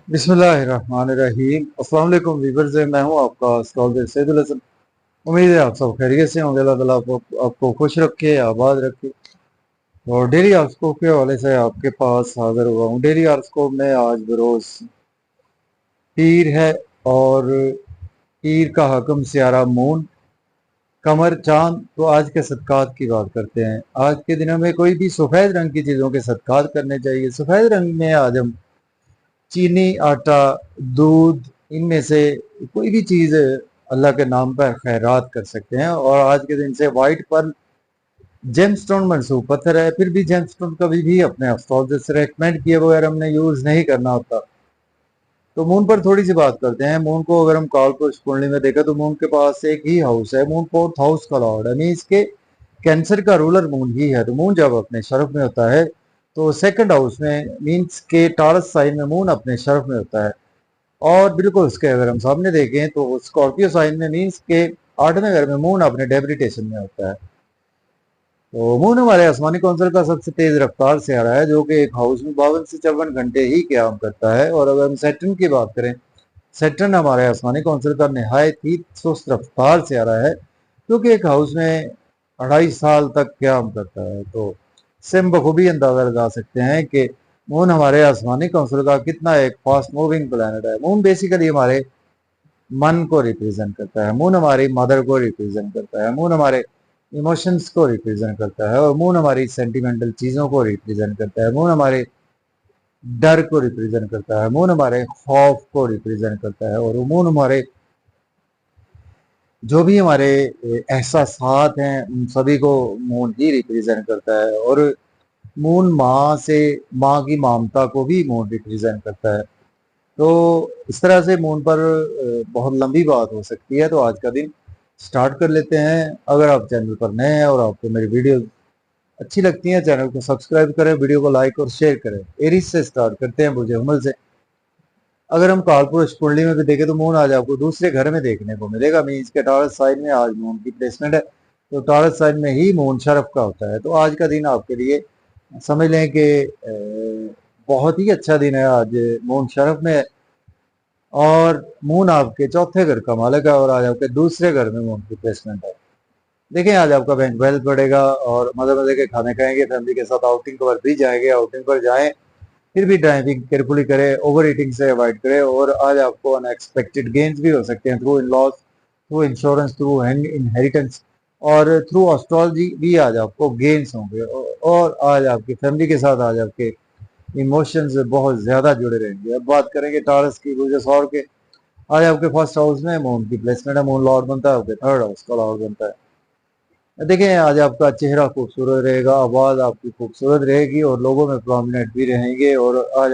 बिस्मिल्लाहिर्रहमानिर्रहीम। अस्सलाम वालेकुम वीवर्स, मैं हूं आपका स्कॉलर सैदुल हसन। उम्मीद है आप सब खैरियत से होंगे। अल्लाह ताला आपको खुश रखे, आबाद रखे। और डेली आर्सकोप के हवाले से आपके पास हाजिर हुआ हूँ। डेली आर्सकोप में आज बरोज पीर है और पीर का हकम सियारा मून, कमर, चांद। तो आज के सदकात की बात करते हैं। आज के दिनों में कोई भी सफ़ेद रंग की चीज़ों के सदकात करने चाहिए। सफ़ेद रंग में आज हम चीनी, आटा, दूध, इनमें से कोई भी चीज़ अल्लाह के नाम पर खैरात कर सकते हैं। और आज के दिन से वाइट पर्ल जेमस्टोन मनसूब पत्थर है। फिर भी जेमस्टोन कभी भी अपने अफसोस से रेकमेंड किए बगैर हमने यूज़ नहीं करना होता। तो मून पर थोड़ी सी बात करते हैं। मून को अगर हम कालपुरुष कुंडली में देखें तो मून के पास एक ही हाउस है। मून फोर्थ हाउस का लॉर्ड है, मीन इसके कैंसर का रूलर मून ही है। तो मून जब अपने शरफ में होता है तो सेकंड हाउस में, मीन्स के टॉरस साइन में मून अपने शरफ में होता है। और बिल्कुल उसके अगर हम सामने देखें तो स्कॉर्पियो साइन में, मीन्स के 8वें घर में मून अपने डेबिलिटेशन में होता है। तो मून हमारे आसमानी कौंसल का सबसे तेज रफ्तार सियारा है, जो कि एक हाउस में 52 से 54 घंटे ही क्याम करता है। और अगर हम सैटर्न की बात करें, सैटर्न हमारे आसमानी कौंसल का नहायत ही सुस्त रफ्तार सियारा है, जो कि एक हाउस में 2.5 साल तक क्याम करता है। तो इससे हम बखूबी अंदाजा लगा सकते हैं कि मून हमारे आसमानी कौंसल का कितना एक फास्ट मूविंग प्लानट है। मून बेसिकली हमारे मन को रिप्रेजेंट करता है। मून हमारी मदर को रिप्रेजेंट करता है। मून हमारे इमोशंस को रिप्रेजेंट करता है। और मून हमारी सेंटिमेंटल चीज़ों को रिप्रेजेंट करता है। मून हमारे डर को रिप्रेजेंट करता है। मून हमारे खौफ को रिप्रेजेंट करता है। और मून हमारे जो भी हमारे एहसासात हैं उन सभी को मून ही रिप्रेजेंट करता है। और मून माँ की ममता को भी मून रिप्रेजेंट करता है। तो इस तरह से मून पर बहुत लंबी बात हो सकती है। तो आज का दिन स्टार्ट कर लेते हैं। अगर आप चैनल पर नए हैं और आपको मेरी वीडियो अच्छी लगती है, चैनल को सब्सक्राइब करें, वीडियो को लाइक और शेयर करें। एरिस से स्टार्ट करते हैं, बुर्ज हमल से। अगर हम कालपुरुष कुंडली में भी देखें तो मून आज आपको दूसरे घर में देखने को मिलेगा। मीन्स के टॉरस साइन में आज मून की प्लेसमेंट है। तो टॉरस साइन में ही मून शरफ का होता है। तो आज का दिन आपके लिए समझ लें कि बहुत ही अच्छा दिन है। आज मून शरफ में है और मून आपके चौथे घर का मालिक है। और आज आपके दूसरे घर में मून की प्लेसमेंट है। देखिए आज आपका बैंक बैलेंस बढ़ेगा और मजे मजे के खाने खाएंगे, फैमिली के साथ आउटिंग पर भी जाएंगे। आउटिंग पर जाएं, फिर भी ड्राइविंग केयरफुली करें, ओवर ईटिंग से अवॉइड करें। और आज आपको अनएक्सपेक्टेड गेन्स भी हो सकते हैं through in-laws, through insurance, through inheritance और थ्रू एस्ट्रोलॉजी भी आज आपको गेन्स होंगे। और आज आपकी फैमिली के साथ आज आपके इमोशंस बहुत ज्यादा जुड़े रहेंगे। अब बात करेंगे टॉरस की, गुजर सौर के। आज आपके फर्स्ट हाउस में मून की प्लेसमेंट है। मून लॉर्ड बनता है, आपके थर्ड हाउस का लॉर्ड बनता है। देखें आज आपका चेहरा खूबसूरत रहेगा, आवाज़ आपकी खूबसूरत रहेगी और लोगों में प्रोमिनेंट भी रहेंगे। और आज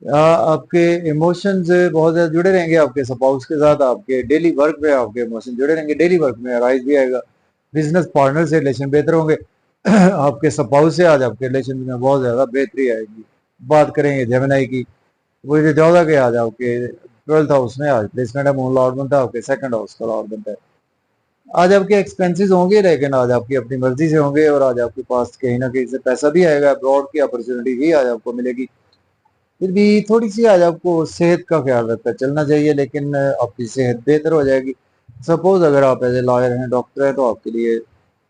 आपके इमोशंस बहुत ज़्यादा जुड़े रहेंगे आपके स्पाउस के साथ। आपके डेली वर्क में आपके इमोशन जुड़े रहेंगे। डेली वर्क में राइज भी आएगा। बिजनेस पार्टनर से रिलेशन बेहतर होंगे। आपके स्पाउस से आज आपके रिलेशन में बहुत ज़्यादा बेहतरी आएगी। बात करेंगे जेमिनी की, वो जो 14 के आज आपके 12th हाउस में आज प्लेसमेंट है। मून लॉर्ड बनता है, आपके सेकंड हाउस का लॉर्ड बनता है। आज आपके एक्सपेंसेस होंगे, लेकिन आज आपकी अपनी मर्जी से होंगे। और आज आपके पास कहीं ना कहीं से पैसा भी आएगा, अब्रॉड की अपॉर्चुनिटी भी आज आपको मिलेगी। फिर भी थोड़ी सी आज आपको सेहत का ख्याल रखकर चलना चाहिए, लेकिन आपकी सेहत बेहतर हो जाएगी। सपोज अगर आप एज ए लॉयर हैं, डॉक्टर हैं, तो आपके लिए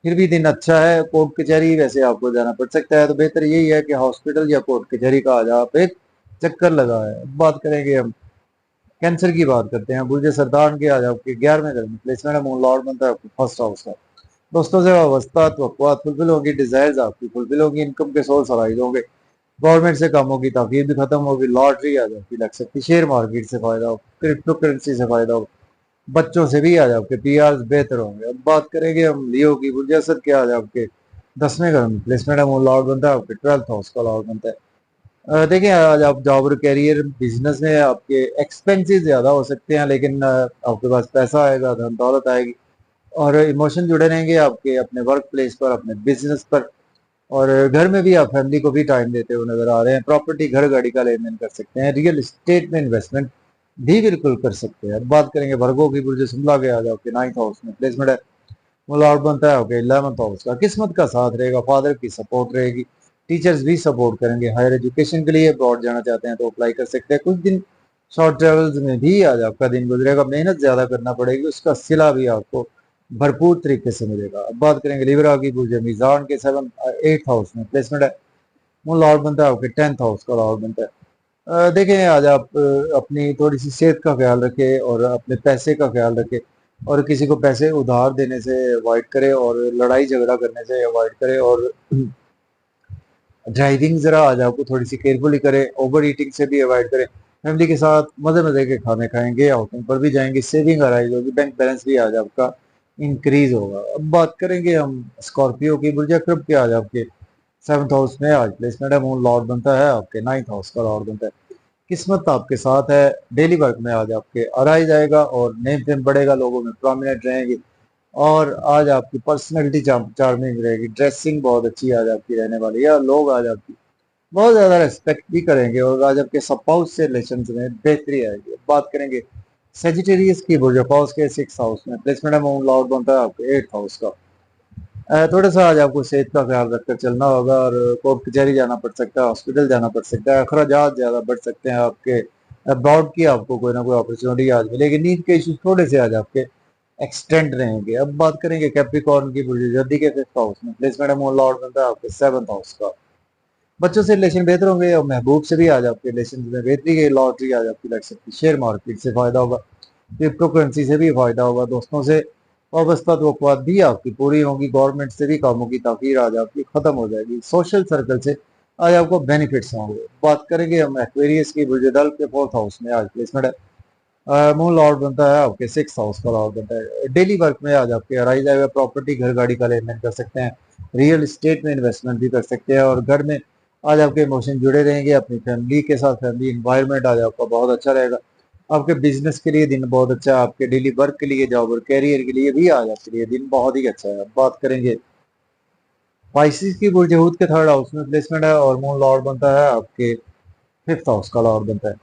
फिर भी दिन अच्छा है। कोर्ट कचहरी वैसे आपको जाना पड़ सकता है, तो बेहतर यही है कि हॉस्पिटल या कोर्ट कचहरी का आज आप एक चक्कर लगाए। बात करेंगे हम कैंसर की, बात करते हैं बुर्ज सरदार के। आज आपके 11वें घर में प्लेसमेंट है। मून लॉर्ड बनता है आपके फर्स्ट हाउस का। दोस्तों से वाबस्ता तवक्कुआत फुलफिल होगी, डिजायर्स आपकी फुलफिल होगी, इनकम के सोर्स अराइज होंगे, गवर्नमेंट से कामों की ताकीद भी खत्म होगी, लॉटरी आज आपकी लग सकती, शेयर मार्केट से फायदा हो, क्रिप्टो करेंसी से फायदा हो, बच्चों से भी आज आपके पीआर बेहतर होंगे। अब बात करेंगे हम लियो की, बुर्ज असद के। आज आपके 10वें घर में प्लेसमेंट है। मून लॉर्ड बनता है आपके 12th हाउस का लॉर्ड बनता है। देखिए आज आप जॉब और कैरियर बिजनेस में आपके एक्सपेंसेस ज़्यादा हो सकते हैं, लेकिन आपके पास पैसा आएगा, धन दौलत आएगी। और इमोशन जुड़े रहेंगे आपके अपने वर्क प्लेस पर, अपने बिजनेस पर। और घर में भी आप फैमिली को भी टाइम देते हुए नजर आ रहे हैं। प्रॉपर्टी, घर गाड़ी का लेन देन कर सकते हैं। रियल एस्टेट में इन्वेस्टमेंट भी बिल्कुल कर सकते हैं। बात करेंगे वर्गो की, बुर्ज शिमला के। आज आपके 9th हाउस में प्लेसमेंट है। लॉर्ड बनता है आपके 11th हाउस का। किस्मत का साथ रहेगा, फादर की सपोर्ट रहेगी। टीचर्स भी सपोर्ट करेंगे। हायर एजुकेशन के लिए अब्रॉड जाना चाहते हैं तो अप्लाई कर सकते हैं। कुछ दिन शॉर्ट ट्रेवल्स में भी आज आपका दिन गुजरेगा, मेहनत ज्यादा करना पड़ेगी, उसका सिला भी आपको भरपूर तरीके से मिलेगा। अब बात करेंगे लिब्रा की, बुर्ज मीजान के 8th हाउस में प्लेसमेंट है। वो लॉर्ड बनता है आपके 10th हाउस का लॉर्ड बनता है। देखें आज आप अपनी थोड़ी सी सेहत का ख्याल रखें और अपने पैसे का ख्याल रखें, और किसी को पैसे उधार देने से अवॉइड करें, और लड़ाई झगड़ा करने से अवॉइड करें, और ड्राइविंग जरा आज आपको थोड़ी सी केयरफुली करें, ओवर ईटिंग से भी अवॉइड करें। फैमिली के साथ मजे मजे के खाने खाएंगे, आउटिंग पर भी जाएंगे, सेविंग अराइज होगी, बैंक बैलेंस भी आज आपका इंक्रीज होगा। अब बात करेंगे हम स्कॉर्पियो की, बुर्ज अकरब के आज आपके 7th हाउस में आज प्लेसमेंट है। मून लॉर्ड बनता है आपके 9th हाउस का लॉर्ड बनता है। किस्मत आपके साथ है। डेली वर्क में आज आपके अराइज आएगा और नेम फेम बढ़ेगा, लोगों में प्रोमिनेंट रहेंगे, और आज आपकी पर्सनैलिटी चार्मिंग रहेगी। ड्रेसिंग बहुत अच्छी आज आपकी रहने वाली है, लोग आज आपकी बहुत ज्यादा रेस्पेक्ट भी करेंगे, और आज आपके स्पाउस से रिलेशन में बेहतरी आएगी। बात करेंगे सेजिटेरियस की, बुर्ज पाउस के 6th हाउस में प्लेसमेंट है। मून लॉर्ड बनता है आपके 8th हाउस का। थोड़ा सा आज आपको सेहत का ख्याल रखकर चलना होगा, और कोर्ट कचहरी जाना पड़ सकता है, हॉस्पिटल जाना पड़ सकता है, अखराजात ज्यादा बढ़ सकते हैं आपके। अब्रॉड की आपको कोई ना कोई अपॉर्चुनिटी आज मिलेगी। नींद के इश्यूज थोड़े से आज आपके एक्सटेंड रहेंगे। अब बात करेंगे कैप्रिकॉर्न की, बुर्ज के 5th हाउस में प्लेसमेंट है। मून लॉर्ड बनता है आपके 7th हाउस का। बच्चों से रिलेशन बेहतर होंगे, और महबूब से भी आज आपके रिलेशन में बेहतरी की लॉटरी आज आपकी लग सकती है। शेयर मार्केट से फायदा होगा, क्रिप्टो करेंसी से भी फायदा होगा, दोस्तों से वाबस्ता तवक्कुआत भी आपकी पूरी होंगी, गवर्नमेंट से भी कामों की ताखीर आज आपकी खत्म हो जाएगी, सोशल सर्कल से आज आपको बेनिफिट्स होंगे। बात करेंगे हम एक्वेरियस की, बुर्ज दल के 4th हाउस में आज प्लेसमेंट है। मून लॉर्ड बनता है आपके 6th हाउस का लॉर्ड बनता है। डेली वर्क में आज आपके अराइज आए हुए प्रॉपर्टी, घर गाड़ी का लेन देन कर सकते हैं, रियल इस्टेट में इन्वेस्टमेंट भी कर सकते हैं, और घर में आज आपके इमोशन जुड़े रहेंगे अपनी फैमिली के साथ। फैमिली इन्वायरमेंट आज आपका बहुत अच्छा रहेगा। आपके बिजनेस के लिए दिन बहुत अच्छा है, आपके डेली वर्क के लिए, जॉब और कैरियर के लिए भी आज आपके लिए दिन बहुत ही अच्छा है। अब बात करेंगे पाइसिस की, बुर्ज हूत के 3rd हाउस में प्लेसमेंट है, और मून लॉर्ड बनता है आपके 5th हाउस का लॉर्ड बनता है।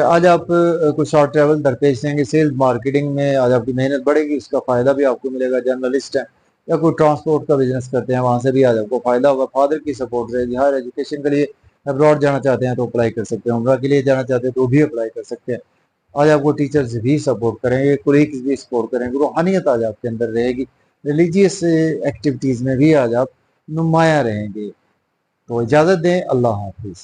आज आप कुछ शॉर्ट ट्रैवल दरपेश देंगे, सेल्स मार्केटिंग में आज आपकी मेहनत बढ़ेगी, उसका फायदा भी आपको मिलेगा। जर्नलिस्ट है या कोई ट्रांसपोर्ट का बिजनेस करते हैं, वहां से भी आज आपको फायदा होगा। फादर की सपोर्ट रहेगी। हायर एजुकेशन के लिए अब्रॉड जाना चाहते हैं तो अप्लाई कर सकते हैं, उम्रा के लिए जाना चाहते हैं तो भी अप्लाई कर सकते हैं। आज आपको टीचर्स भी सपोर्ट करेंगे, कोलीग्स भी सपोर्ट करेंगे, रूहानियत आज आपके अंदर रहेगी। रिलीजियस एक्टिविटीज में भी आज आप नुमाया रहेंगे। तो इजाजत दें, अल्लाह हाफिज।